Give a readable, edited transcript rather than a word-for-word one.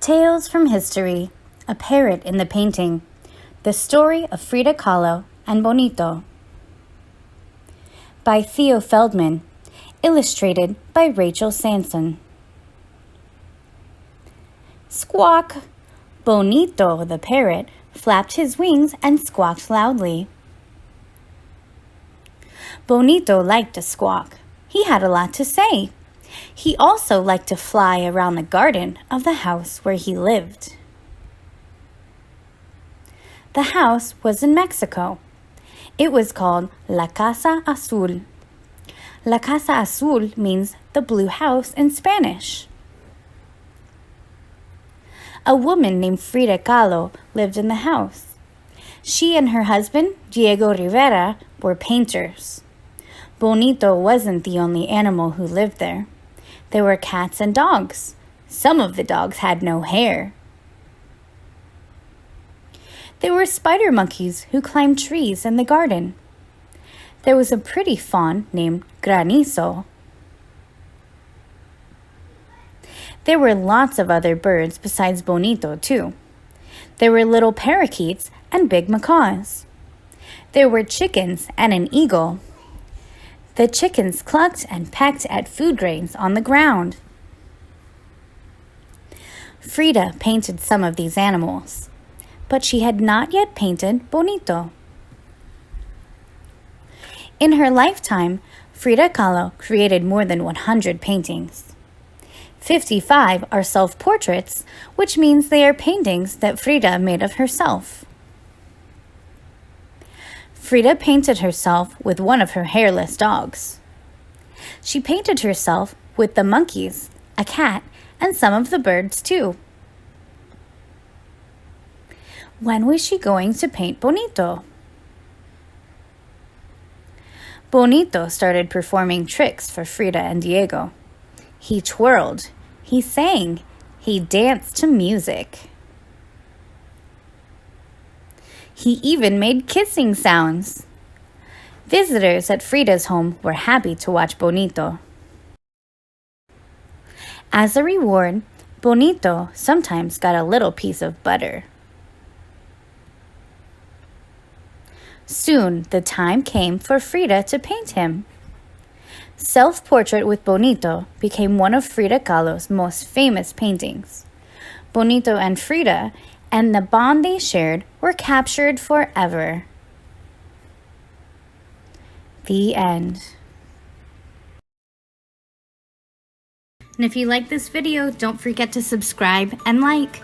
Tales from History, A Parrot in the Painting, The Story of Frida Kahlo and Bonito. By Thea Feldman, illustrated by Rachel Sanson. Squawk! Bonito, the parrot, flapped his wings and squawked loudly. Bonito liked to squawk. He had a lot to say. He also liked to fly around the garden of the house where he lived. The house was in Mexico. It was called La Casa Azul. La Casa Azul means the blue house in Spanish. A woman named Frida Kahlo lived in the house. She and her husband, Diego Rivera, were painters. Bonito wasn't the only animal who lived there. There were cats and dogs. Some of the dogs had no hair. There were spider monkeys who climbed trees in the garden. There was a pretty fawn named Granizo. There were lots of other birds besides Bonito, too. There were little parakeets and big macaws. There were chickens and an eagle. The chickens clucked and pecked at food grains on the ground. Frida painted some of these animals, but she had not yet painted Bonito. In her lifetime, Frida Kahlo created more than 100 paintings. 55 are self-portraits, which means they are paintings that Frida made of herself. Frida painted herself with one of her hairless dogs. She painted herself with the monkeys, a cat, and some of the birds too. When was she going to paint Bonito? Bonito started performing tricks for Frida and Diego. He twirled, he sang, he danced to music. He even made kissing sounds. Visitors at Frida's home were happy to watch Bonito. As a reward, Bonito sometimes got a little piece of butter. Soon, the time came for Frida to paint him. Self-Portrait with Bonito became one of Frida Kahlo's most famous paintings. Bonito and Frida and the bond they shared were captured forever. The end. And if you like this video, don't forget to subscribe and like.